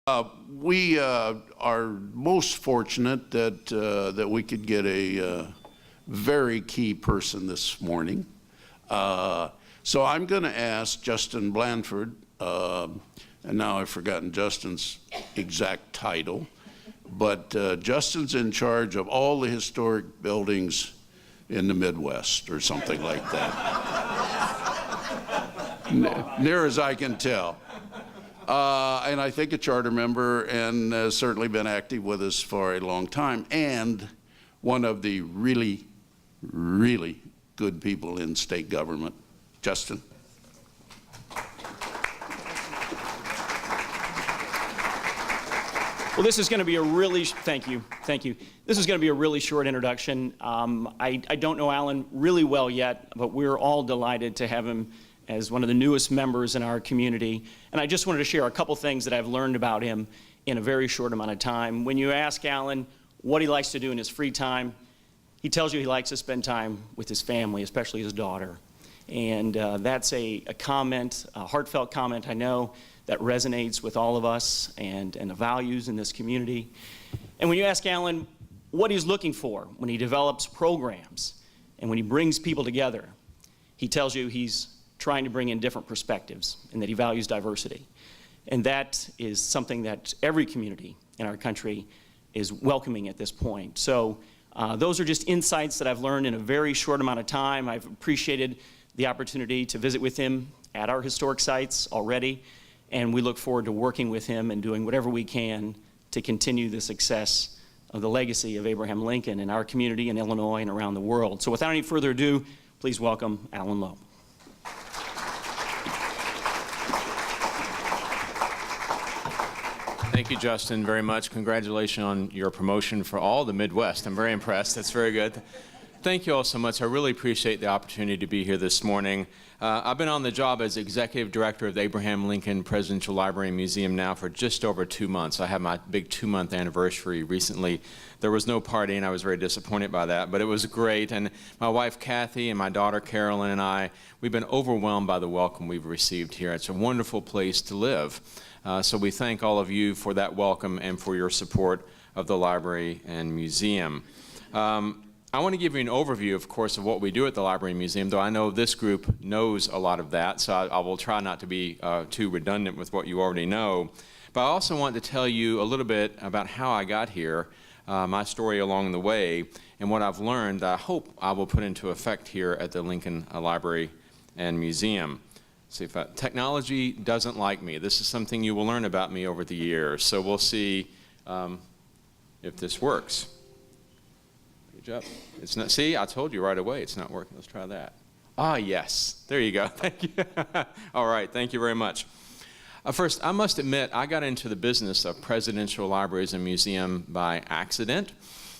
We are most fortunate that we could get a very key person this morning. So I'm going to ask Justin Blanford, and now I've forgotten Justin's exact title, but Justin's in charge of all the historic buildings in the Midwest or something like that. Near as I can tell. And I think a charter member, and has certainly been active with us for a long time, and one of the really, really good people in state government. Justin. Well, this is going to be a really, thank you. This is going to be a really short introduction. I don't know Alan really well yet, but we're all delighted to have him as one of the newest members in our community. And I just wanted to share a couple things that I've learned about him in a very short amount of time. When you ask Alan what he likes to do in his free time, he tells you he likes to spend time with his family, especially his daughter. And that's a comment, a heartfelt comment, I know, that resonates with all of us and the values in this community. And when you ask Alan what he's looking for when he develops programs and when he brings people together, he tells you he's trying to bring in different perspectives and that he values diversity. And that is something that every community in our country is welcoming at this point. So those are just insights that I've learned in a very short amount of time. I've appreciated the opportunity to visit with him at our historic sites already, and we look forward to working with him and doing whatever we can to continue the success of the legacy of Abraham Lincoln in our community in Illinois and around the world. So without any further ado, please welcome Alan Lowe. Thank you, Justin, very much. Congratulations on your promotion for all the Midwest. I'm very impressed. That's very good. Thank you all so much. I really appreciate the opportunity to be here this morning. I've been on the job as Executive Director of the Abraham Lincoln Presidential Library and Museum now for just over 2 months. I had my big 2-month anniversary recently. There was no party, and I was very disappointed by that, but it was great. And my wife, Kathy, and my daughter, Carolyn, and I, we've been overwhelmed by the welcome we've received here. It's a wonderful place to live. So we thank all of you for that welcome and for your support of the library and museum. I want to give you an overview, of course, of what we do at the Library and Museum, though I know this group knows a lot of that, so I will try not to be too redundant with what you already know. But I also want to tell you a little bit about how I got here, my story along the way, and what I've learned that I hope I will put into effect here at the Lincoln Library and Museum. See if technology doesn't like me. This is something you will learn about me over the years, so we'll see if this works. Up. It's not, see, I told you right away it's not working. Let's try that. Ah, yes. There you go. Thank you. All right. Thank you very much. First, I must admit, I got into the business of presidential libraries and museum by accident.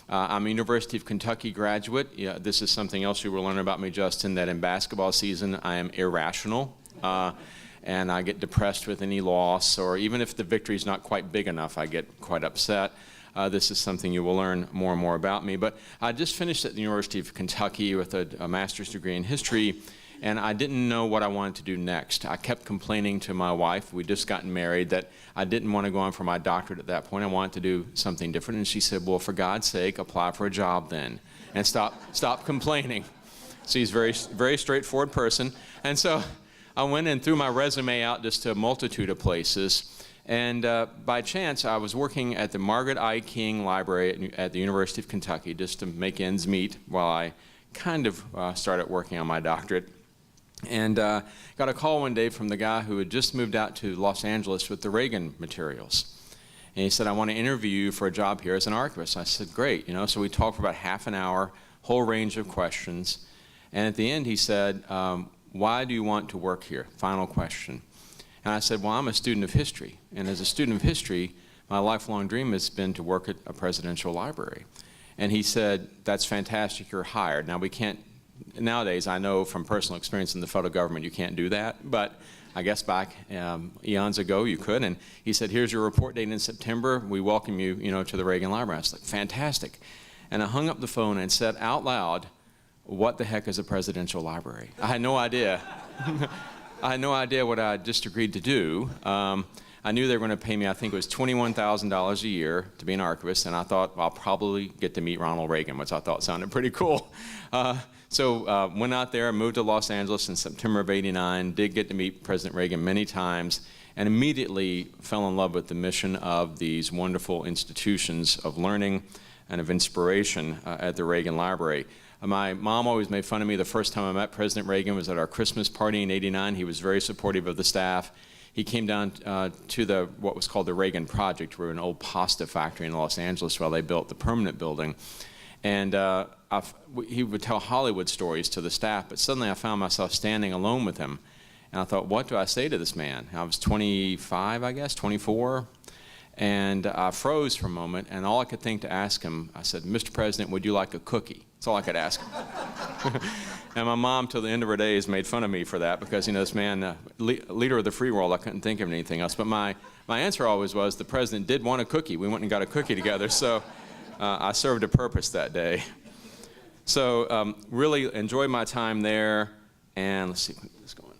I'm a University of Kentucky graduate. Yeah, this is something else you will learn about me, Justin, that in basketball season I am irrational. And I get depressed with any loss, or even if the victory is not quite big enough, I get quite upset. This is something you will learn more and more about me. But I just finished at the University of Kentucky with a master's degree in history, and I didn't know what I wanted to do next. I kept complaining to my wife, we'd just gotten married, that I didn't want to go on for my doctorate at that point. I wanted to do something different. And she said, well, for God's sake, apply for a job then, and stop complaining. She's a very straightforward person. And so I went and threw my resume out just to a multitude of places. And by chance, I was working at the Margaret I. King Library at the University of Kentucky just to make ends meet while I kind of started working on my doctorate. And got a call one day from the guy who had just moved out to Los Angeles with the Reagan materials. And he said, I want to interview you for a job here as an archivist. I said, great. You know, so we talked for about half an hour, whole range of questions. And at the end, he said, why do you want to work here? Final question. And I said, well, I'm a student of history. And as a student of history, my lifelong dream has been to work at a presidential library. And he said, that's fantastic, you're hired. Now we can't, nowadays I know from personal experience in the federal government you can't do that, but I guess back eons ago you could. And he said, here's your report date in September, we welcome you, to the Reagan Library. I was like, fantastic. And I hung up the phone and said out loud, what the heck is a presidential library? I had no idea. I had no idea what I just agreed to do. I knew they were going to pay me, I think it was $21,000 a year to be an archivist, and I thought, well, I'll probably get to meet Ronald Reagan, which I thought sounded pretty cool. So went out there, moved to Los Angeles in September of '89, did get to meet President Reagan many times, and immediately fell in love with the mission of these wonderful institutions of learning and of inspiration at the Reagan Library. My mom always made fun of me. The first time I met President Reagan was at our Christmas party in '89. He was very supportive of the staff. He came down to what was called the Reagan Project. We were an old pasta factory in Los Angeles while they built the permanent building. And he would tell Hollywood stories to the staff, but suddenly I found myself standing alone with him. And I thought, what do I say to this man? I was 25, I guess, 24. And I froze for a moment, and all I could think to ask him, I said, Mr. President, would you like a cookie? That's all I could ask him. And my mom, till the end of her days, made fun of me for that because, you know, this man, leader of the free world, I couldn't think of anything else. But my answer always was the president did want a cookie. We went and got a cookie together, so I served a purpose that day. So really enjoyed my time there, and let's see, what's going on.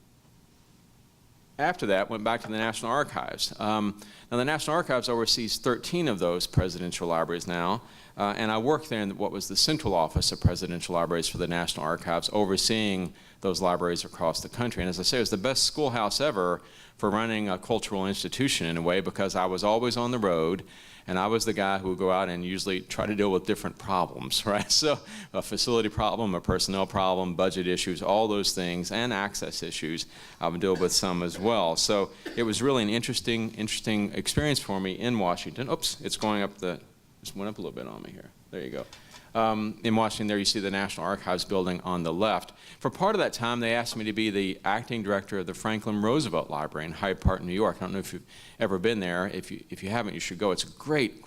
After that, went back to the National Archives. Now, the National Archives oversees 13 of those presidential libraries now, and I worked there in what was the central office of presidential libraries for the National Archives, overseeing those libraries across the country. And as I say, it was the best schoolhouse ever for running a cultural institution in a way, because I was always on the road, and I was the guy who would go out and usually try to deal with different problems, right? So a facility problem, a personnel problem, budget issues, all those things, and access issues, I would deal with some as well. So it was really an interesting experience for me in Washington. Oops, it's going up just went up a little bit on me here. There you go. In Washington, there you see the National Archives building on the left. For part of that time, they asked me to be the acting director of the Franklin Roosevelt Library in Hyde Park, New York. I don't know if you've ever been there. If you haven't, you should go. It's a great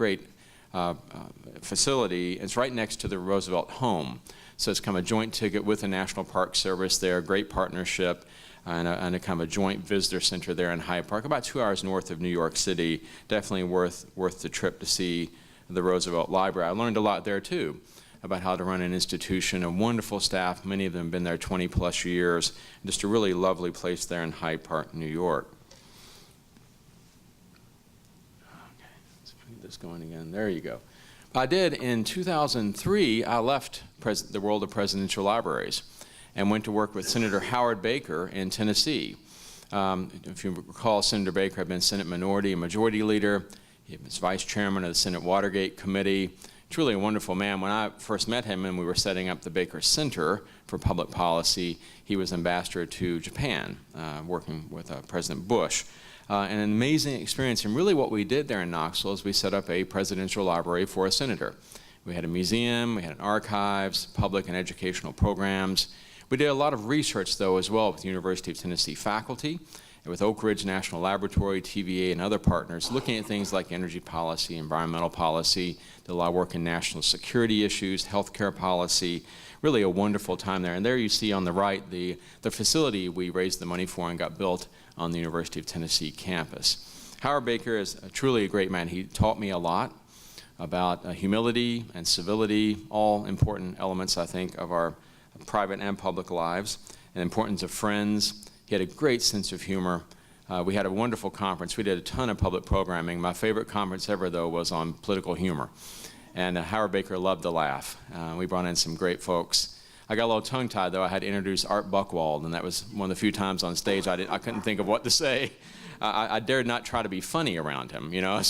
facility. It's right next to the Roosevelt home. So it's kind of a joint ticket with the National Park Service there, great partnership, and a kind of a joint visitor center there in Hyde Park, about 2 hours north of New York City. Definitely worth the trip to see the Roosevelt Library. I learned a lot there too about how to run an institution, a wonderful staff, many of them have been there 20+ years, just a really lovely place there in Hyde Park, New York. Okay, let's keep this going again. There you go. I did in 2003, I left the world of presidential libraries and went to work with Senator Howard Baker in Tennessee. If you recall, Senator Baker had been Senate Minority and Majority Leader. He was vice chairman of the Senate Watergate Committee. Truly a wonderful man. When I first met him and we were setting up the Baker Center for Public Policy, he was ambassador to Japan, working with President Bush. And an amazing experience. And really what we did there in Knoxville is we set up a presidential library for a senator. We had a museum, we had an archives, public and educational programs. We did a lot of research, though, as well with the University of Tennessee faculty, and with Oak Ridge National Laboratory, TVA, and other partners, looking at things like energy policy, environmental policy, did a lot of work in national security issues, healthcare policy. Really a wonderful time there. And there you see on the right the facility we raised the money for and got built on the University of Tennessee campus. Howard Baker is truly a great man. He taught me a lot about humility and civility, all important elements, I think, of our private and public lives, and the importance of friends. He had a great sense of humor. We had a wonderful conference. We did a ton of public programming. My favorite conference ever, though, was on political humor. And Howard Baker loved to laugh. We brought in some great folks. I got a little tongue-tied, though. I had to introduce Art Buchwald, and that was one of the few times on stage I couldn't think of what to say. I dared not try to be funny around him, you know.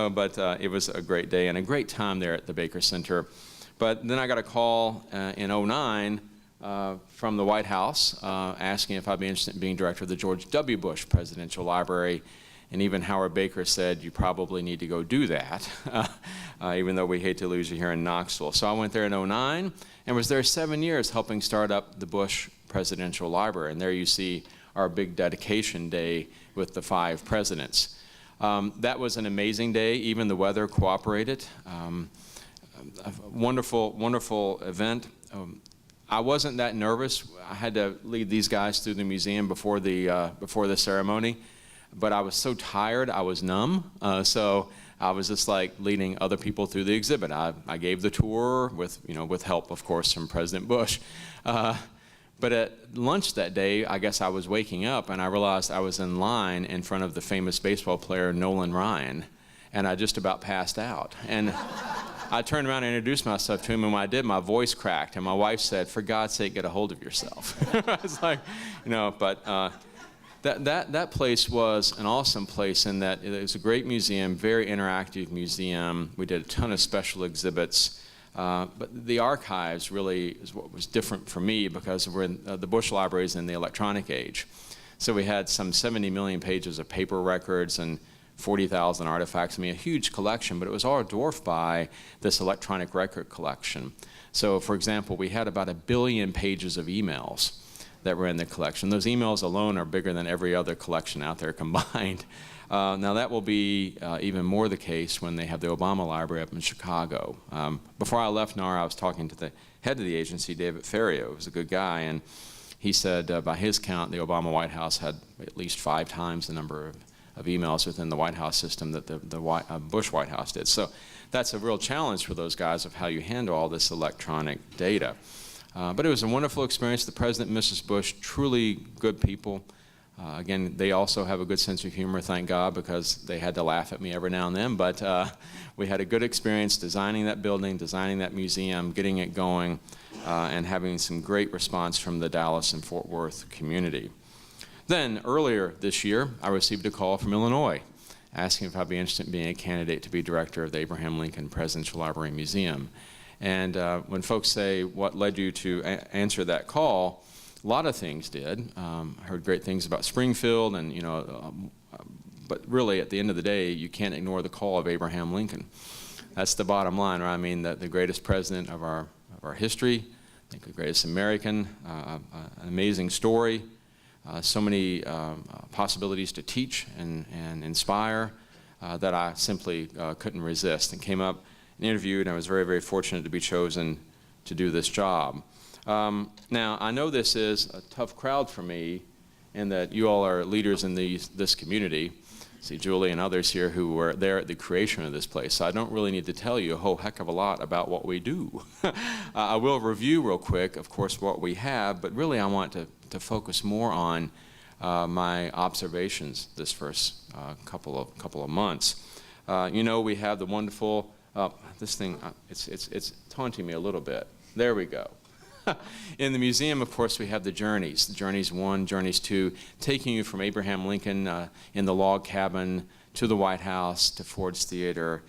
But it was a great day and a great time there at the Baker Center. But then I got a call in '09 from the White House asking if I'd be interested in being director of the George W. Bush Presidential Library. And even Howard Baker said, you probably need to go do that, even though we hate to lose you here in Knoxville. So I went there in '09 and was there 7 years helping start up the Bush Presidential Library. And there you see our big dedication day with the 5 presidents. That was an amazing day. Even the weather cooperated. A wonderful event. I wasn't that nervous. I had to lead these guys through the museum before the ceremony, but I was so tired, I was numb. So I was just like leading other people through the exhibit. I gave the tour with help, of course, from President Bush. But at lunch that day, I guess I was waking up and I realized I was in line in front of the famous baseball player Nolan Ryan, and I just about passed out. And I turned around and introduced myself to him, and when I did, my voice cracked, and my wife said, "For God's sake, get a hold of yourself." I was like, but that place was an awesome place in that it was a great museum, very interactive museum. We did a ton of special exhibits. But the archives really is what was different for me because we're in, the Bush Library is in the electronic age. So we had some 70 million pages of paper records and 40,000 artifacts. I mean, a huge collection, but it was all dwarfed by this electronic record collection. So, for example, we had about 1 billion pages of emails that were in the collection. Those emails alone are bigger than every other collection out there combined. Now that will be even more the case when they have the Obama Library up in Chicago. Before I left NARA, I was talking to the head of the agency, David Ferriero, who's a good guy, and he said by his count, the Obama White House had at least 5 times the number of emails within the White House system that the Bush White House did. So that's a real challenge for those guys of how you handle all this electronic data. But it was a wonderful experience. The President and Mrs. Bush, truly good people. Again, they also have a good sense of humor, thank God, because they had to laugh at me every now and then. But we had a good experience designing that building, designing that museum, getting it going, and having some great response from the Dallas and Fort Worth community. Then, earlier this year, I received a call from Illinois asking if I'd be interested in being a candidate to be director of the Abraham Lincoln Presidential Library and Museum. And when folks say, what led you to answer that call, a lot of things did. I heard great things about Springfield, and but really, at the end of the day, you can't ignore the call of Abraham Lincoln. That's the bottom line, right? I mean, the greatest president of our history, I think the greatest American, an amazing story, so many possibilities to teach and inspire that I simply couldn't resist, and came up and interviewed, and I was very, very fortunate to be chosen to do this job. Now, I know this is a tough crowd for me, and that you all are leaders in this community. See Julie and others here who were there at the creation of this place. So I don't really need to tell you a whole heck of a lot about what we do. I will review real quick, of course, what we have, but really I want to focus more on my observations this first couple of months. We have the wonderful, this thing, it's taunting me a little bit. There we go. In the museum, of course, we have the journeys. Journeys 1, Journeys 2, taking you from Abraham Lincoln in the log cabin to the White House, to Ford's Theater,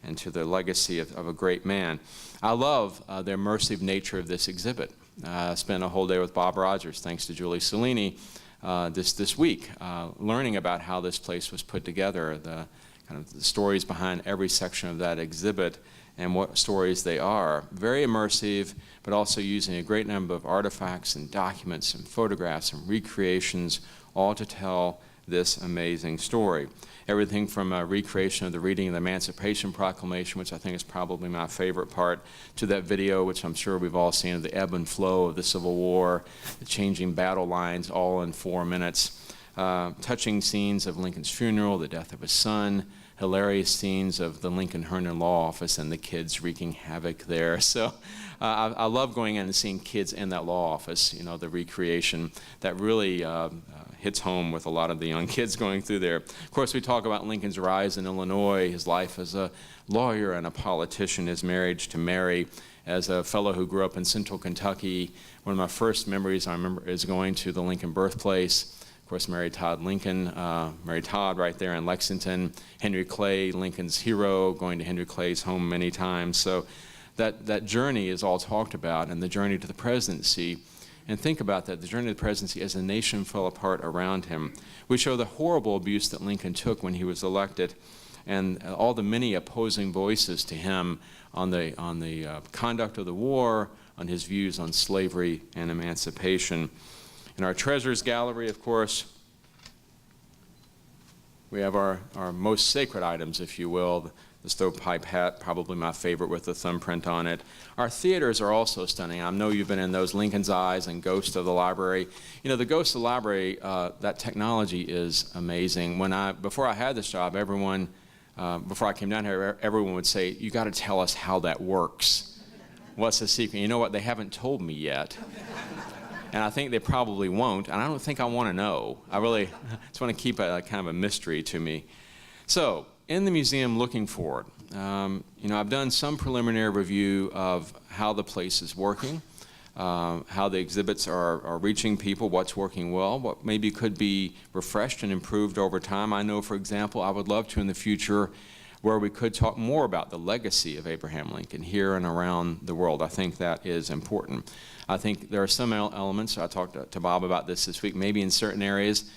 and to the legacy of a great man. I love the immersive nature of this exhibit. I spent a whole day with Bob Rogers, thanks to Julie Cellini, this week, learning about how this place was put together, the kind of the stories behind every section of that exhibit, and what stories they are. Very immersive, but also using a great number of artifacts and documents and photographs and recreations, all to tell this amazing story. Everything from a recreation of the reading of the Emancipation Proclamation, which I think is probably my favorite part, to that video, which I'm sure we've all seen, of the ebb and flow of the Civil War, the changing battle lines, all in 4 minutes. Touching scenes of Lincoln's funeral, the death of his son, hilarious scenes of the Lincoln Herndon Law Office and the kids wreaking havoc there. So I love going in and seeing kids in that law office, the recreation that really hits home with a lot of the young kids going through there. Of course, we talk about Lincoln's rise in Illinois, his life as a lawyer and a politician, his marriage to Mary. As a fellow who grew up in central Kentucky, one of my first memories I remember is going to the Lincoln birthplace. Of course, Mary Todd Lincoln, Mary Todd right there in Lexington, Henry Clay, Lincoln's hero, going to Henry Clay's home many times. So that journey is all talked about, and the journey to the presidency. And think about that, the journey to the presidency as the nation fell apart around him. We show the horrible abuse that Lincoln took when he was elected, and all the many opposing voices to him on the conduct of the war, on his views on slavery and emancipation. In our treasures gallery, of course, we have our most sacred items, if you will. The stovepipe hat, probably my favorite with the thumbprint on it. Our theaters are also stunning. I know you've been in those, Lincoln's Eyes and Ghost of the Library. The Ghost of the Library, that technology is amazing. Before I had this job, before I came down here, everyone would say, "You got to tell us how that works. What's the secret?" You know what? They haven't told me yet. and I think they probably won't, and I don't think I want to know. I really just want to keep it kind of a mystery to me. So, in the museum looking forward, I've done some preliminary review of how the place is working, how the exhibits are reaching people, what's working well, what maybe could be refreshed and improved over time. I know, for example, I would love to in the future where we could talk more about the legacy of Abraham Lincoln here and around the world. I think that is important. I think there are some elements, I talked to Bob about this week, maybe in certain areas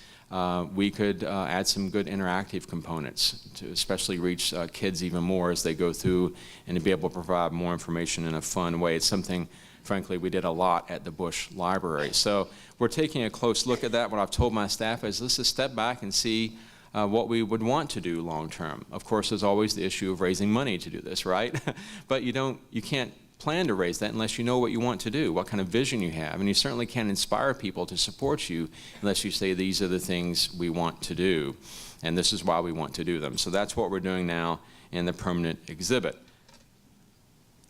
we could add some good interactive components to especially reach kids even more as they go through and to be able to provide more information in a fun way. It's something, frankly, we did a lot at the Bush Library. So we're taking a close look at that. What I've told my staff is let's just step back and see what we would want to do long term. Of course, there's always the issue of raising money to do this, right? But you can't plan to raise that unless you know what you want to do, what kind of vision you have. And you certainly can't inspire people to support you unless you say these are the things we want to do, and this is why we want to do them. So that's what we're doing now in the permanent exhibit.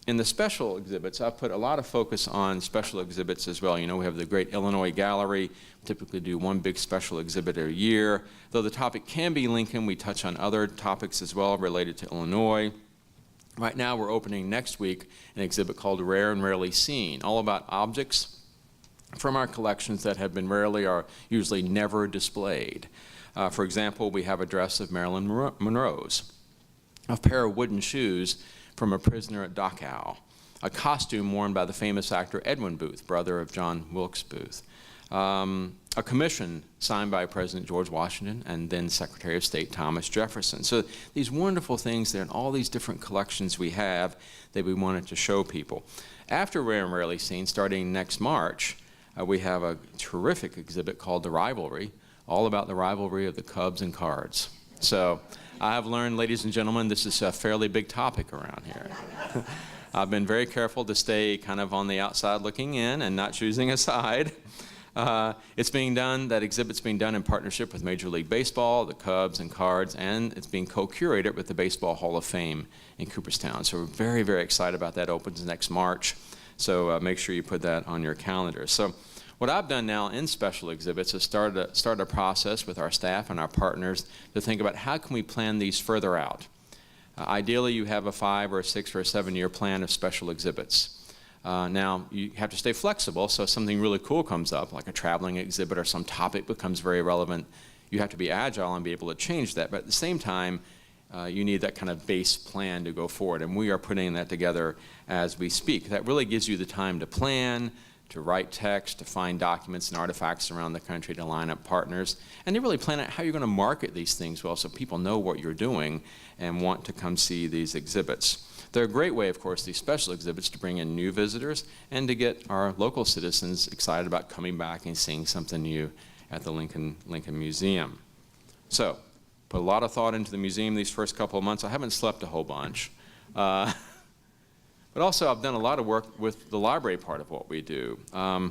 In the special exhibits, I've put a lot of focus on special exhibits as well. We have the great Illinois Gallery. We typically do one big special exhibit a year. Though the topic can be Lincoln, we touch on other topics as well related to Illinois. Right now, we're opening next week an exhibit called Rare and Rarely Seen, all about objects from our collections that have been rarely or usually never displayed. For example, we have a dress of Marilyn Monroe's, a pair of wooden shoes from a prisoner at Dachau, a costume worn by the famous actor Edwin Booth, brother of John Wilkes Booth, a commission signed by President George Washington and then Secretary of State Thomas Jefferson. So these wonderful things there and all these different collections we have that we wanted to show people. After Rare and Rarely Seen, starting next March, we have a terrific exhibit called The Rivalry, all about the rivalry of the Cubs and Cards. So I have learned, ladies and gentlemen, this is a fairly big topic around here. I've been very careful to stay kind of on the outside looking in and not choosing a side. It's being done, that exhibit's being done in partnership with Major League Baseball, the Cubs and Cards, and it's being co-curated with the Baseball Hall of Fame in Cooperstown. So we're very, very excited about that. It opens next March. So make sure you put that on your calendar. So what I've done now in special exhibits is start a process with our staff and our partners to think about how can we plan these further out. Ideally, you have a 5 or a 6 or a 7-year plan of special exhibits. Now, you have to stay flexible, so if something really cool comes up, like a traveling exhibit or some topic becomes very relevant, you have to be agile and be able to change that. But at the same time, you need that kind of base plan to go forward, and we are putting that together as we speak. That really gives you the time to plan, to write text, to find documents and artifacts around the country, to line up partners, and to really plan out how you're going to market these things well so people know what you're doing and want to come see these exhibits. They're a great way, of course, these special exhibits, to bring in new visitors and to get our local citizens excited about coming back and seeing something new at the Lincoln Museum. So, put a lot of thought into the museum these first couple of months. I haven't slept a whole bunch. But also, I've done a lot of work with the library part of what we do. I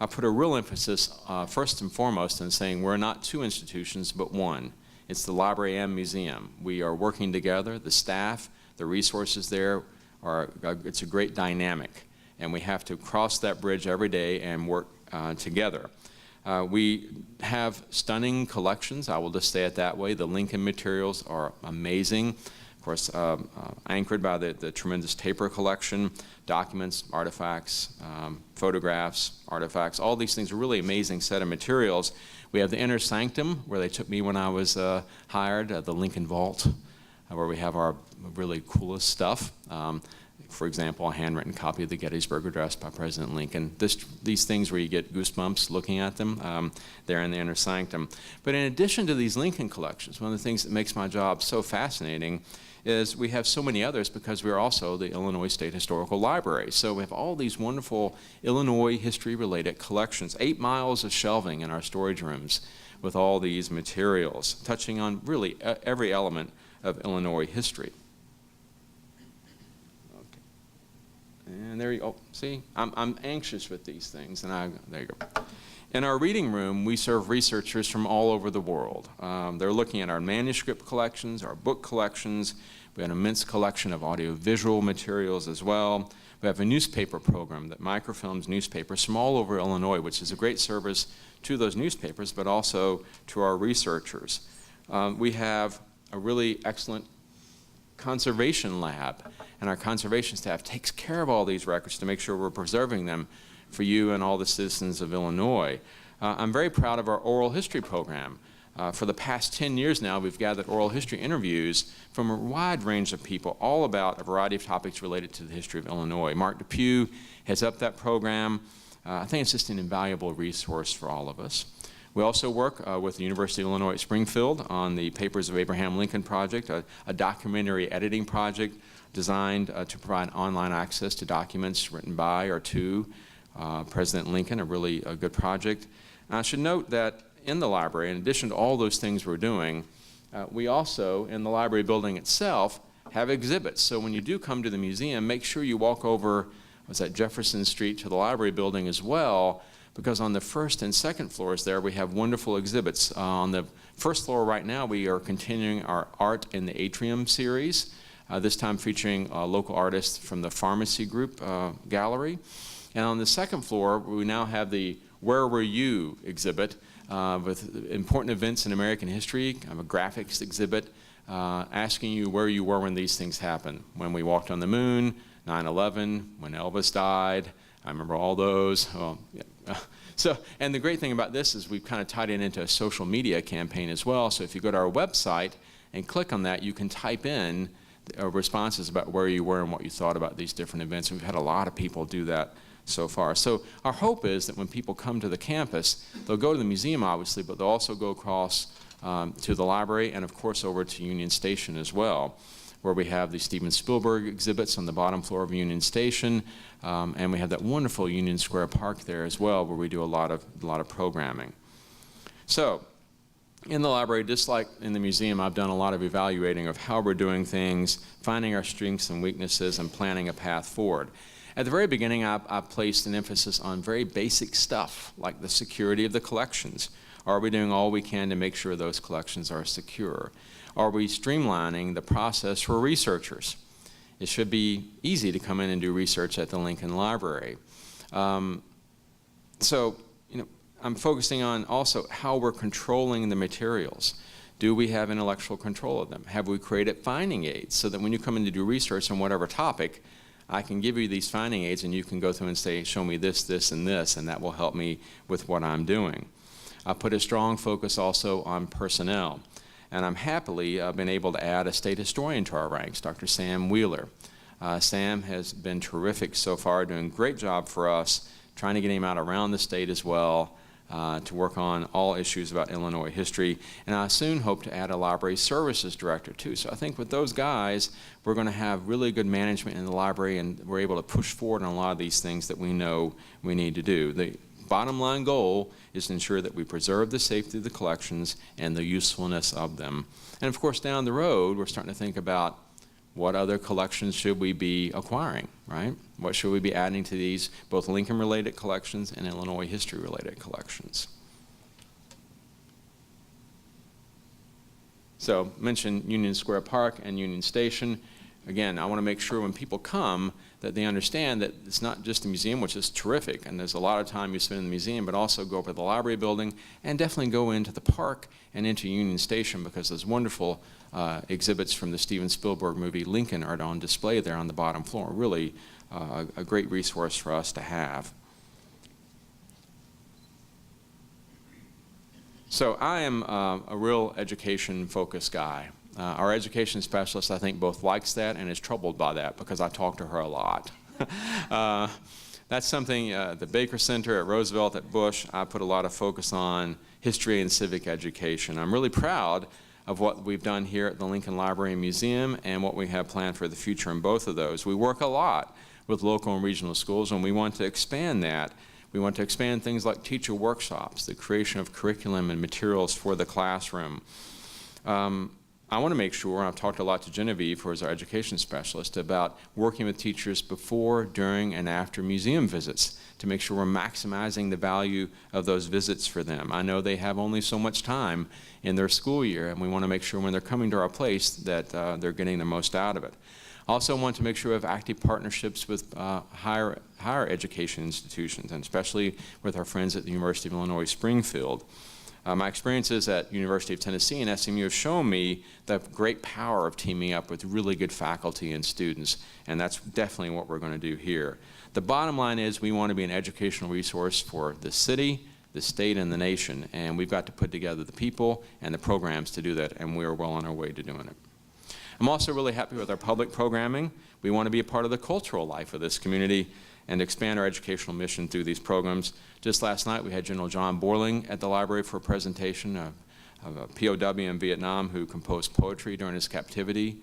put a real emphasis, first and foremost, in saying we're not 2 institutions, but one. It's the library and museum. We are working together, the staff, the resources there, it's a great dynamic. And we have to cross that bridge every day and work together. We have stunning collections, I will just say it that way. The Lincoln materials are amazing. Of course, anchored by the tremendous Taper collection, documents, artifacts, photographs, artifacts, all these things are really amazing set of materials. We have the Inner Sanctum, where they took me when I was hired, the Lincoln Vault, where we have our really coolest stuff. For example, a handwritten copy of the Gettysburg Address by President Lincoln. These things where you get goosebumps looking at them, they're in the Inner Sanctum. But in addition to these Lincoln collections, one of the things that makes my job so fascinating is we have so many others because we're also the Illinois State Historical Library. So we have all these wonderful Illinois history-related collections, 8 miles of shelving in our storage rooms with all these materials, touching on really every element of Illinois history. And there you go. See, I'm anxious with these things, and there you go. In our reading room, we serve researchers from all over the world. They're looking at our manuscript collections, our book collections. We have an immense collection of audiovisual materials as well. We have a newspaper program that microfilms newspapers from all over Illinois, which is a great service to those newspapers, but also to our researchers. We have a really excellent conservation lab, and our conservation staff takes care of all these records to make sure we're preserving them for you and all the citizens of Illinois. I'm very proud of our oral history program. For the past 10 years now, we've gathered oral history interviews from a wide range of people, all about a variety of topics related to the history of Illinois. Mark Depew heads up that program. I think it's just an invaluable resource for all of us. We also work with the University of Illinois at Springfield on the Papers of Abraham Lincoln project, a documentary editing project designed to provide online access to documents written by or to President Lincoln, a really good project. And I should note that in the library, in addition to all those things we're doing, we also, in the library building itself, have exhibits. So when you do come to the museum, make sure you walk over, what's that, Jefferson Street to the library building as well, because on the first and second floors there, we have wonderful exhibits. On the first floor right now, we are continuing our Art in the Atrium series, this time featuring local artists from the Pharmacy Group Gallery. And on the second floor, we now have the Where Were You exhibit with important events in American history, kind of a graphics exhibit asking you where you were when these things happened. When we walked on the moon, 9/11, when Elvis died. I remember all those. Well, yeah. And the great thing about this is we've kind of tied it into a social media campaign as well. So if you go to our website and click on that, you can type in responses about where you were and what you thought about these different events. We've had a lot of people do that so far. So our hope is that when people come to the campus, they'll go to the museum, obviously, but they'll also go across to the library and, of course, over to Union Station as well, where we have the Steven Spielberg exhibits on the bottom floor of Union Station, and we have that wonderful Union Square Park there as well, where we do a lot of programming. So, in the library, just like in the museum, I've done a lot of evaluating of how we're doing things, finding our strengths and weaknesses, and planning a path forward. At the very beginning, I placed an emphasis on very basic stuff, like the security of the collections. Are we doing all we can to make sure those collections are secure? Are we streamlining the process for researchers? It should be easy to come in and do research at the Lincoln Library. So, I'm focusing on also how we're controlling the materials. Do we have intellectual control of them? Have we created finding aids so that when you come in to do research on whatever topic, I can give you these finding aids and you can go through and say, show me this, this, and this, and that will help me with what I'm doing. I put a strong focus also on personnel. And I'm happily been able to add a state historian to our ranks, Dr. Sam Wheeler. Sam has been terrific so far, doing a great job for us, trying to get him out around the state as well to work on all issues about Illinois history. And I soon hope to add a library services director too. So I think with those guys, we're going to have really good management in the library, and we're able to push forward on a lot of these things that we know we need to do. The bottom line goal is to ensure that we preserve the safety of the collections and the usefulness of them. And of course, down the road, we're starting to think about what other collections should we be acquiring, right? What should we be adding to these, both Lincoln-related collections and Illinois history-related collections? So, mentioned Union Square Park and Union Station. Again, I want to make sure when people come that they understand that it's not just a museum, which is terrific, and there's a lot of time you spend in the museum, but also go over to the library building and definitely go into the park and into Union Station, because there's wonderful exhibits from the Steven Spielberg movie Lincoln are on display there on the bottom floor. Really a great resource for us to have. So I am a real education-focused guy. Our education specialist, I think, both likes that and is troubled by that because I talk to her a lot. That's something, the Baker Center at Roosevelt, at Bush, I put a lot of focus on history and civic education. I'm really proud of what we've done here at the Lincoln Library and Museum and what we have planned for the future in both of those. We work a lot with local and regional schools, and we want to expand that. We want to expand things like teacher workshops, the creation of curriculum and materials for the classroom. I want to make sure, and I've talked a lot to Genevieve, who is our education specialist, about working with teachers before, during, and after museum visits to make sure we're maximizing the value of those visits for them. I know they have only so much time in their school year, and we want to make sure when they're coming to our place that they're getting the most out of it. Also want to make sure we have active partnerships with higher education institutions, and especially with our friends at the University of Illinois Springfield. My experiences at University of Tennessee and SMU have shown me the great power of teaming up with really good faculty and students, and that's definitely what we're going to do here. The bottom line is we want to be an educational resource for the city, the state, and the nation, and we've got to put together the people and the programs to do that, and we are well on our way to doing it. I'm also really happy with our public programming. We want to be a part of the cultural life of this community and expand our educational mission through these programs. Just last night we had General John Borling at the library for a presentation of a POW in Vietnam who composed poetry during his captivity.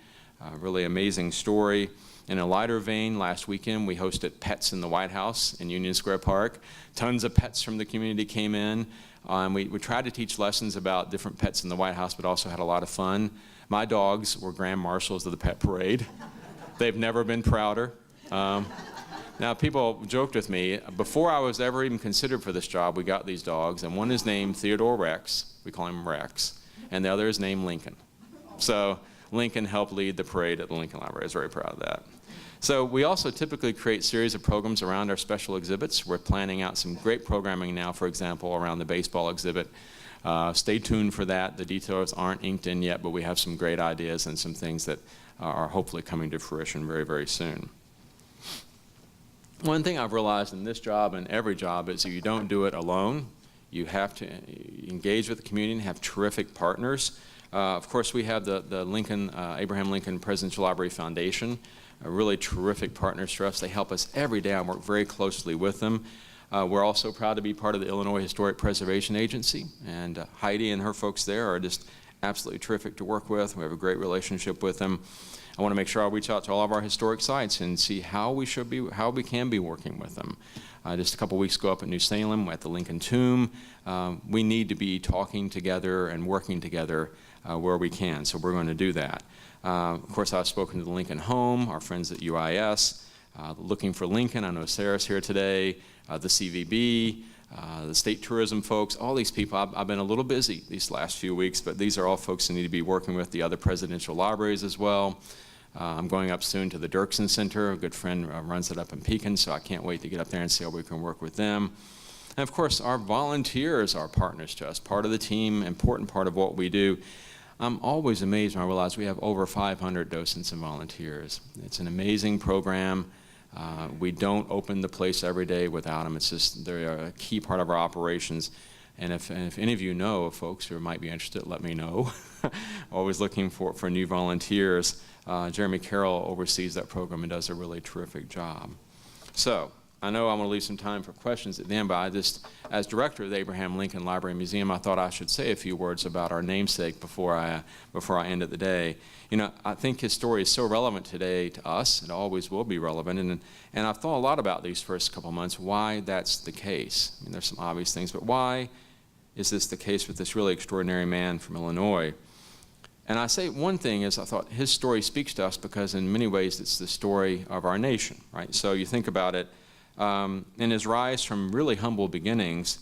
Really amazing story. In a lighter vein, last weekend we hosted Pets in the White House in Union Square Park. Tons of pets from the community came in. We tried to teach lessons about different pets in the White House, but also had a lot of fun. My dogs were grand marshals of the pet parade. They've never been prouder. Now, people joked with me, before I was ever even considered for this job, we got these dogs, and one is named Theodore Rex, we call him Rex, and the other is named Lincoln. So Lincoln helped lead the parade at the Lincoln Library. I was very proud of that. So we also typically create series of programs around our special exhibits. We're planning out some great programming now, for example, around the baseball exhibit. Stay tuned for that. The details aren't inked in yet, but we have some great ideas and some things that are hopefully coming to fruition very, very soon. One thing I've realized in this job and every job is that you don't do it alone. You have to engage with the community and have terrific partners. Of course, we have the Abraham Lincoln Presidential Library Foundation, a really terrific partners for us. They help us every day. I work very closely with them. We're also proud to be part of the Illinois Historic Preservation Agency, and Heidi and her folks there are just absolutely terrific to work with. We have a great relationship with them. I want to make sure I reach out to all of our historic sites and see how we can be working with them. Just a couple weeks ago up at New Salem at the Lincoln Tomb, we need to be talking together and working together where we can, so we're going to do that. Of course, I've spoken to the Lincoln Home, our friends at UIS, Looking for Lincoln. I know Sarah's here today, the CVB, the state tourism folks, all these people. I've been a little busy these last few weeks, but these are all folks who need to be working with the other presidential libraries as well. I'm going up soon to the Dirksen Center. A good friend runs it up in Pekin, so I can't wait to get up there and see how we can work with them. And of course, our volunteers are partners to us, part of the team, important part of what we do. I'm always amazed when I realize we have over 500 docents and volunteers. It's an amazing program. We don't open the place every day without them. It's just, they're a key part of our operations. And if any of you know of folks who might be interested, let me know. Always looking for new volunteers. Jeremy Carroll oversees that program and does a really terrific job. So I know I'm going to leave some time for questions at the end, but I just, as director of the Abraham Lincoln Library and Museum, I thought I should say a few words about our namesake before I end the day. You know, I think his story is so relevant today to us. It always will be relevant. And I've thought a lot about these first couple months, why that's the case. I mean, there's some obvious things, but why is this the case with this really extraordinary man from Illinois? And I say one thing is I thought his story speaks to us because in many ways it's the story of our nation, right? So you think about it, in his rise from really humble beginnings,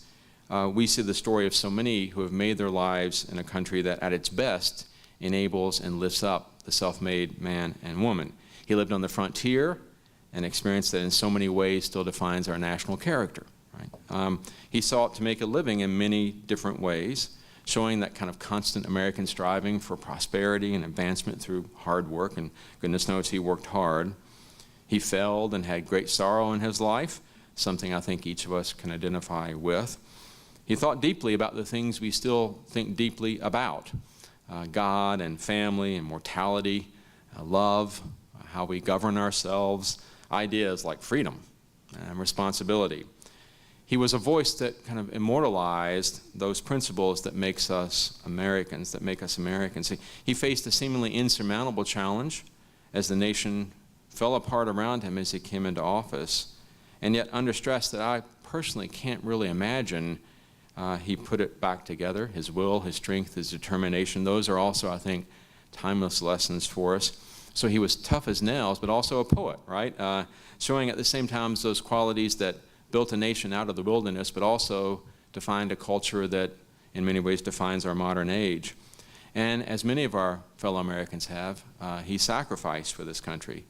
we see the story of so many who have made their lives in a country that at its best enables and lifts up the self-made man and woman. He lived on the frontier, an experience that in so many ways still defines our national character, right? He sought to make a living in many different ways, showing that kind of constant American striving for prosperity and advancement through hard work, and goodness knows he worked hard. He failed and had great sorrow in his life, something I think each of us can identify with. He thought deeply about the things we still think deeply about, God and family and mortality, love, how we govern ourselves, ideas like freedom and responsibility. He was a voice that kind of immortalized those principles that makes us Americans, that make us Americans. He faced a seemingly insurmountable challenge as the nation fell apart around him as he came into office, and yet under stress that I personally can't really imagine, he put it back together. His will, his strength, his determination, those are also, I think, timeless lessons for us. So he was tough as nails, but also a poet, right? Showing at the same time those qualities that built a nation out of the wilderness, but also defined a culture that in many ways defines our modern age. And as many of our fellow Americans have, he sacrificed for this country.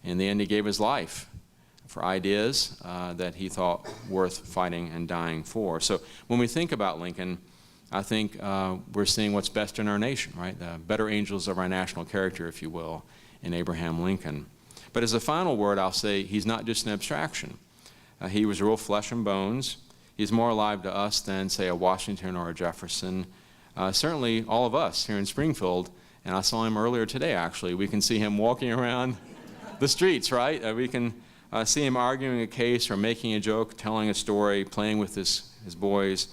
In the end, he gave his life for ideas that he thought worth fighting and dying for. So when we think about Lincoln, I think we're seeing what's best in our nation, right? The better angels of our national character, if you will, in Abraham Lincoln. But as a final word, I'll say he's not just an abstraction. He was real flesh and bones. He's more alive to us than, say, a Washington or a Jefferson. Certainly all of us here in Springfield, and I saw him earlier today, actually. We can see him walking around the streets, right? We can see him arguing a case or making a joke, telling a story, playing with his boys.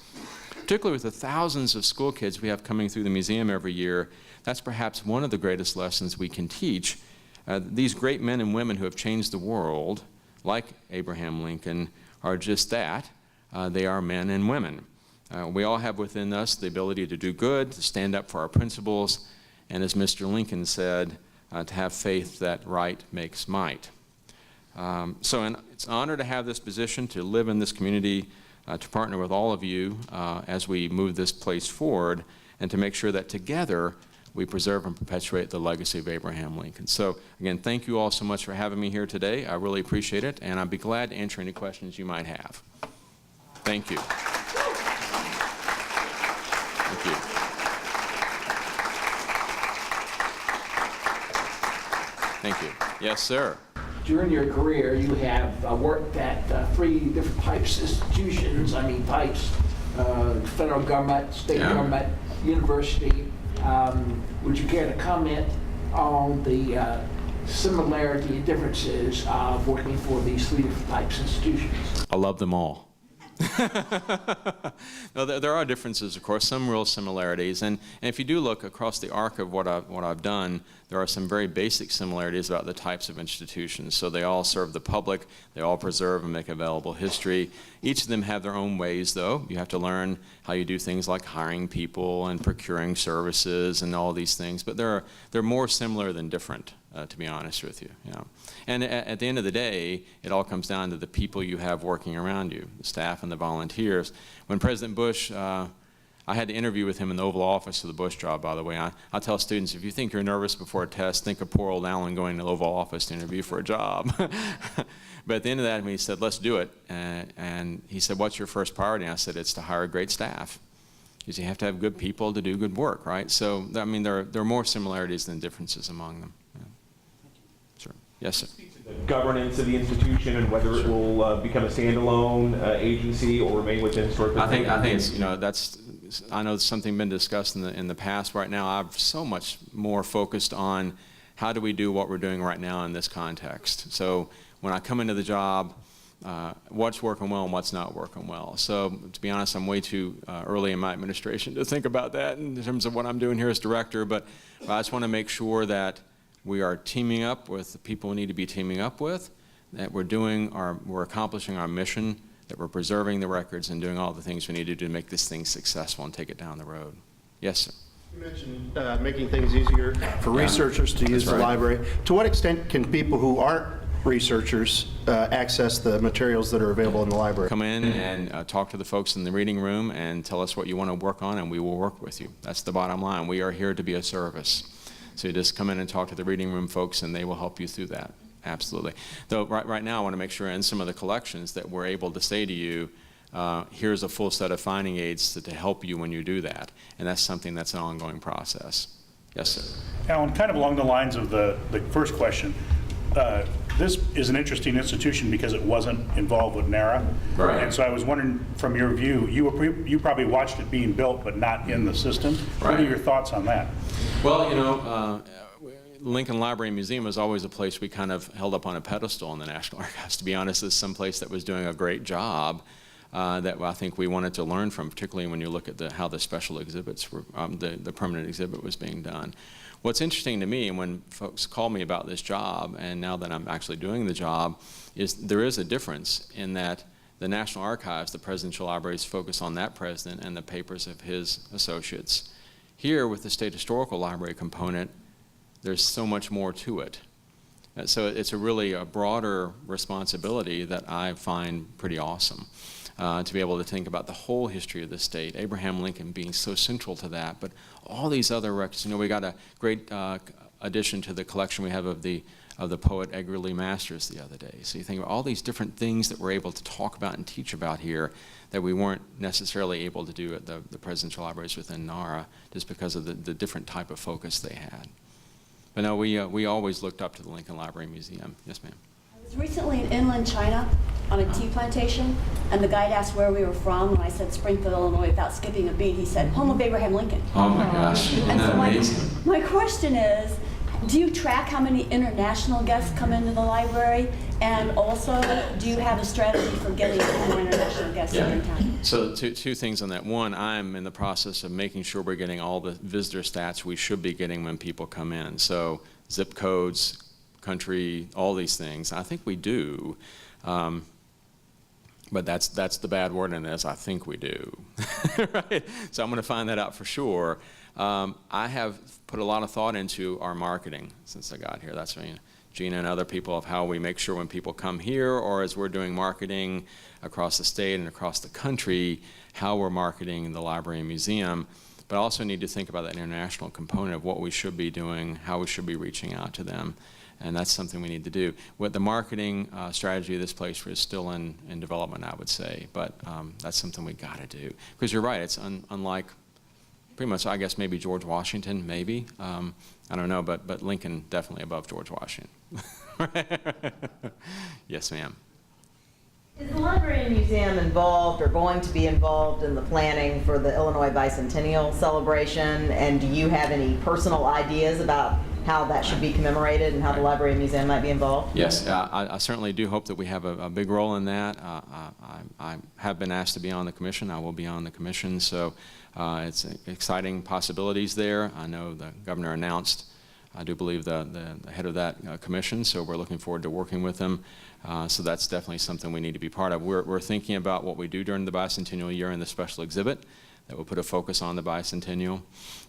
Particularly with the thousands of school kids we have coming through the museum every year, that's perhaps one of the greatest lessons we can teach. These great men and women who have changed the world, like Abraham Lincoln, are just that. They are men and women. We all have within us the ability to do good, to stand up for our principles, and as Mr. Lincoln said, to have faith that right makes might. It's an honor to have this position, to live in this community, to partner with all of you as we move this place forward, and to make sure that together we preserve and perpetuate the legacy of Abraham Lincoln. So again, thank you all so much for having me here today. I really appreciate it, and I'd be glad to answer any questions you might have. Thank you. Thank you. Thank you. Yes, sir. During your career, you have worked at 3 different types of institutions. I mean, types, federal government, state government, university. Would you care to comment on the similarity and differences of working for these 3 different types of institutions? I love them all. No, there are differences, of course, some real similarities. And if you do look across the arc of what I've done, there are some very basic similarities about the types of institutions. So they all serve the public, they all preserve and make available history. Each of them have their own ways, though. You have to learn how you do things like hiring people and procuring services and all these things. But they're more similar than different, to be honest with you. And at the end of the day, it all comes down to the people you have working around you, the staff and the volunteers. When President Bush, I had to interview with him in the Oval Office for the Bush job, by the way. I tell students, if you think you're nervous before a test, think of poor old Alan going to the Oval Office to interview for a job. But at the end of that, he said, let's do it. And he said, what's your first priority? And I said, it's to hire great staff. Because you have to have good people to do good work, right? So, I mean, there are more similarities than differences among them. Yeah. Sure. Yes, sir. The governance of the institution and whether it will become a standalone agency or remain within historic. I think it's, I know something been discussed in the past. Right now, I'm so much more focused on how do we do what we're doing right now in this context. So when I come into the job, what's working well and what's not working well. So to be honest, I'm way too early in my administration to think about that in terms of what I'm doing here as director, but I just want to make sure that we are teaming up with the people we need to be teaming up with, that we're accomplishing our mission, that we're preserving the records and doing all the things we need to do to make this thing successful and take it down the road. Yes, sir. You mentioned making things easier for researchers to use the library. To what extent can people who aren't researchers access the materials that are available in the library? Come in and talk to the folks in the reading room and tell us what you want to work on, and we will work with you. That's the bottom line. We are here to be a service. So you just come in and talk to the reading room folks, and they will help you through that. Absolutely. Though right now I want to make sure in some of the collections that we're able to say to you, here's a full set of finding aids to help you when you do that. And that's something that's an ongoing process. Yes, sir. Alan, kind of along the lines of the first question, this is an interesting institution because it wasn't involved with NARA. Right. And so I was wondering, from your view, you probably watched it being built but not in the system. Right. What are your thoughts on that? Well, Lincoln Library and Museum was always a place we kind of held up on a pedestal in the National Archives. To be honest, it's some place that was doing a great job that I think we wanted to learn from, particularly when you look at how the special exhibits were, the permanent exhibit was being done. What's interesting to me, and when folks call me about this job, and now that I'm actually doing the job, is there is a difference in that the National Archives, the Presidential Libraries, focus on that president and the papers of his associates. Here, with the State Historical Library component, there's so much more to it. So it's a really a broader responsibility that I find pretty awesome. To be able to think about the whole history of the state, Abraham Lincoln being so central to that, but all these other records. We got a great addition to the collection we have of the poet Edgar Lee Masters the other day. So you think about all these different things that we're able to talk about and teach about here that we weren't necessarily able to do at the presidential libraries within NARA, just because of the different type of focus they had. But no, we always looked up to the Lincoln Library Museum. Yes, ma'am. I was recently in inland China on a tea plantation, and the guide asked where we were from, and I said Springfield, Illinois, without skipping a beat. He said, home of Abraham Lincoln. Oh my gosh, isn't And that so amazing? my question is, do you track how many international guests come into the library? And also, do you have a strategy for getting more international guests here in town? So two things on that. One, I'm in the process of making sure we're getting all the visitor stats we should be getting when people come in. So zip codes, country, all these things. I think we do. But that's the bad word in this. I think we do. Right? So I'm going to find that out for sure. I have put a lot of thought into our marketing since I got here. That's Gina and other people, of how we make sure when people come here, or as we're doing marketing across the state and across the country, how we're marketing the library and museum. But also need to think about that international component of what we should be doing, how we should be reaching out to them. And that's something we need to do. What the marketing strategy of this place is still in development, I would say. But that's something we got to do. Because you're right, it's unlike pretty much, I guess, maybe George Washington, maybe. I don't know, but Lincoln definitely above George Washington. Yes, ma'am. Is the Library and Museum involved or going to be involved in the planning for the Illinois Bicentennial celebration? And do you have any personal ideas about how that should be commemorated and how the Library and Museum might be involved? Yes, I certainly do hope that we have a big role in that. I have been asked to be on the commission. I will be on the commission, so it's exciting possibilities there. I know the governor announced, I do believe, the head of that commission, so we're looking forward to working with them. So that's definitely something we need to be part of. We're thinking about what we do during the bicentennial year in the special exhibit that will put a focus on the bicentennial.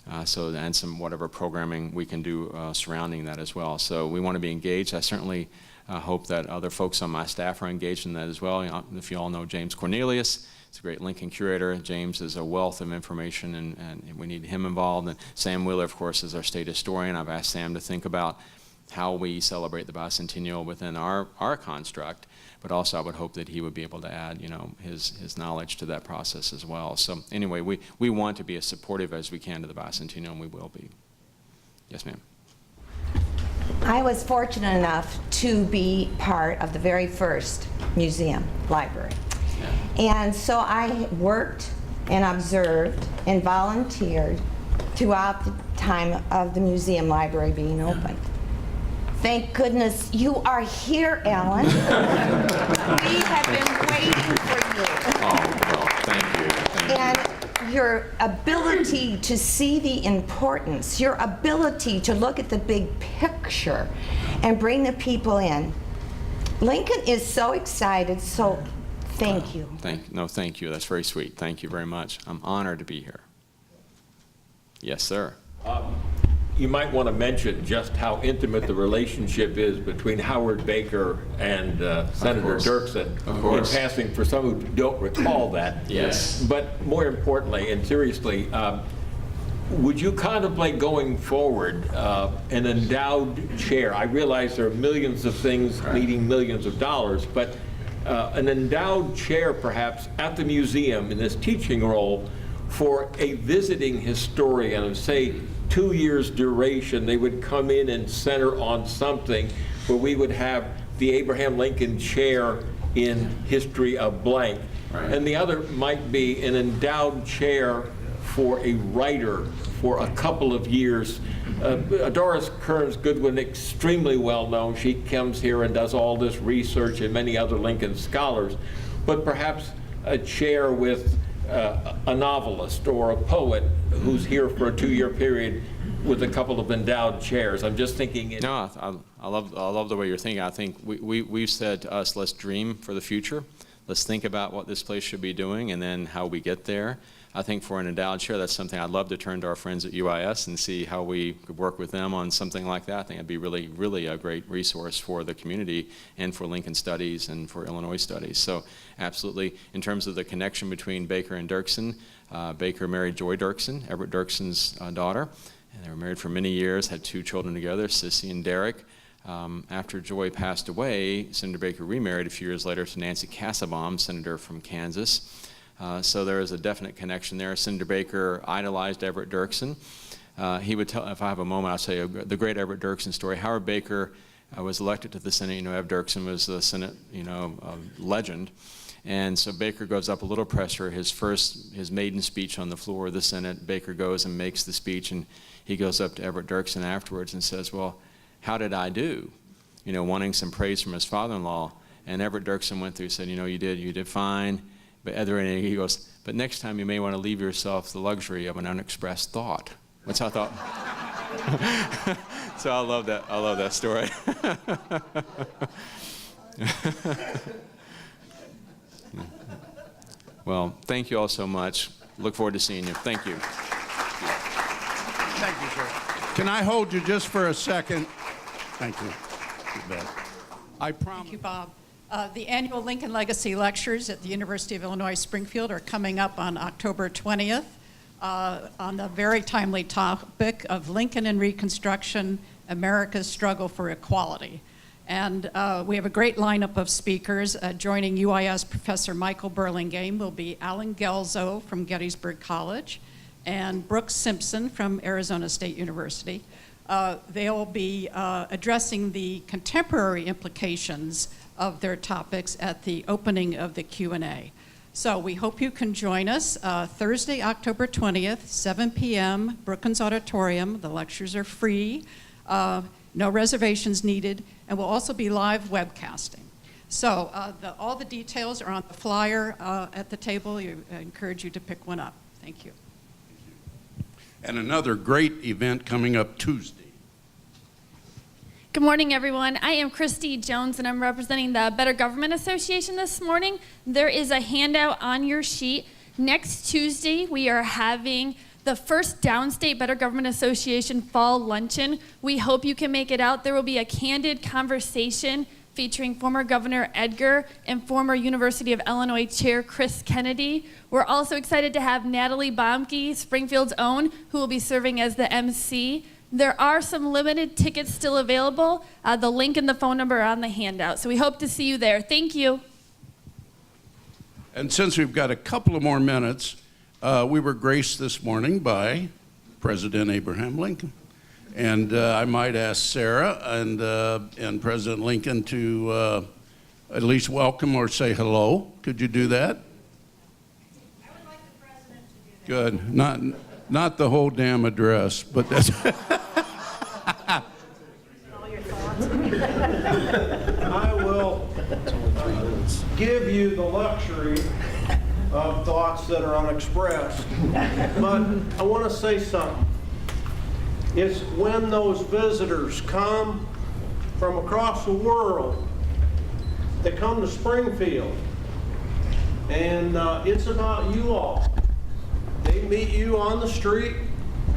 And some whatever programming we can do surrounding that as well. So we want to be engaged. I certainly hope that other folks on my staff are engaged in that as well. If you all know James Cornelius, he's a great Lincoln curator. James is a wealth of information, and we need him involved. And Sam Wheeler, of course, is our state historian. I've asked Sam to think about how we celebrate the bicentennial within our construct, but also I would hope that he would be able to add, his knowledge to that process as well. So anyway, we want to be as supportive as we can to the bicentennial, and we will be. Yes, ma'am. I was fortunate enough to be part of the very first museum library. Yeah. And so I worked and observed and volunteered throughout the time of the museum library being open. Thank goodness you are here, Alan. We have been waiting for you. Oh, well, thank you. Thank you. And your ability to see the importance, your ability to look at the big picture and bring the people in. Lincoln is so excited, so thank you. Thank you. That's very sweet. Thank you very much. I'm honored to be here. Yes, sir. You might want to mention just how intimate the relationship is between Howard Baker and Senator Dirksen. Of course. In passing, for some who don't recall that. Yes. But more importantly, and seriously, would you contemplate going forward an endowed chair? I realize there are millions of things needing millions of dollars, but an endowed chair perhaps at the museum in this teaching role for a visiting historian of, say, 2 years duration. They would come in and center on something where we would have the Abraham Lincoln chair in history of blank. Right. And the other might be an endowed chair for a writer for a couple of years. Doris Kearns Goodwin, extremely well known. She comes here and does all this research, and many other Lincoln scholars. But perhaps a chair with a novelist or a poet who's here for a 2-year period with a couple of endowed chairs. I'm just thinking. No, I love the way you're thinking. I think we've said to us, let's dream for the future. Let's think about what this place should be doing and then how we get there. I think for an endowed chair, that's something I'd love to turn to our friends at UIS and see how we could work with them on something like that. I think it'd be really, really a great resource for the community and for Lincoln Studies and for Illinois Studies. So absolutely, in terms of the connection between Baker and Dirksen, Baker married Joy Dirksen, Everett Dirksen's daughter, and they were married for many years, had 2 children together, Sissy and Derek. After Joy passed away, Senator Baker remarried a few years later to Nancy Kassebaum, senator from Kansas. So there is a definite connection there. Senator Baker idolized Everett Dirksen. He would tell, if I have a moment, I'll tell you the great Everett Dirksen story. Howard Baker was elected to the Senate. You know, Ev Dirksen was the Senate, legend. And so Baker goes up a little pressure. His maiden speech on the floor of the Senate, Baker goes and makes the speech, and he goes up to Everett Dirksen afterwards and says, well, how did I do? Wanting some praise from his father-in-law. And Everett Dirksen went through and said, you did fine. But at the end, he goes, but next time you may want to leave yourself the luxury of an unexpressed thought. Which I thought. So I love that story. Well, thank you all so much. Look forward to seeing you. Thank you. Thank you, sir. Can I hold you just for a second? Thank you. You bet. I promise. Thank you, Bob. The annual Lincoln Legacy Lectures at the University of Illinois Springfield are coming up on October 20th on the very timely topic of Lincoln and Reconstruction, America's Struggle for Equality. And we have a great lineup of speakers. Joining UIS Professor Michael Burlingame will be Alan Gelzo from Gettysburg College and Brooks Simpson from Arizona State University. They'll be addressing the contemporary implications of their topics at the opening of the Q&A. So we hope you can join us Thursday, October 20th, 7 p.m., Brookins Auditorium. The lectures are free, no reservations needed, and we'll also be live webcasting. So all the details are on the flyer at the table. I encourage you to pick one up. Thank you. And another great event coming up Tuesday. Good morning, everyone. I am Christy Jones, and I'm representing the Better Government Association this morning. There is a handout on your sheet. Next Tuesday, we are having the first Downstate Better Government Association Fall Luncheon. We hope you can make it out. There will be a candid conversation featuring former Governor Edgar and former University of Illinois Chair Chris Kennedy. We're also excited to have Natalie Baumke, Springfield's own, who will be serving as the MC. There are some limited tickets still available. The link and the phone number are on the handout. So we hope to see you there. Thank you. And since we've got a couple of more minutes, we were graced this morning by President Abraham Lincoln. And I might ask Sarah and President Lincoln to at least welcome or say hello. Could you do that? I would like the President to do that. Good. Not the whole damn address, but that's... I will give you the luxury of thoughts that are unexpressed, but I want to say something. It's when those visitors come from across the world, they come to Springfield, and it's about you all. They meet you on the street,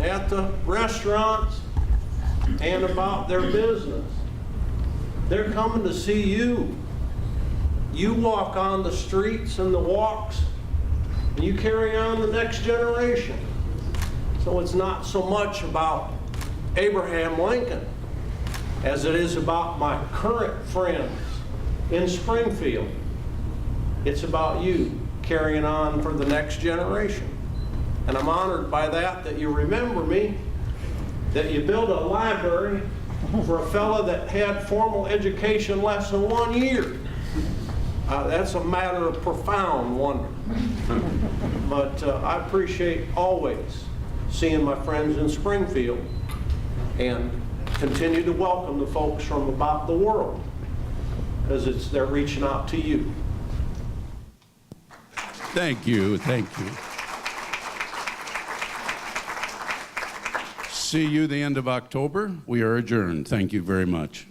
at the restaurants, and about their business. They're coming to see you. You walk on the streets and the walks, and you carry on the next generation. So it's not so much about Abraham Lincoln as it is about my current friends in Springfield. It's about you carrying on for the next generation. And I'm honored by that you remember me, that you built a library for a fellow that had formal education less than 1 year. That's a matter of profound wonder. But I appreciate always seeing my friends in Springfield and continue to welcome the folks from about the world as they're reaching out to you. Thank you. Thank you. See you the end of October. We are adjourned. Thank you very much.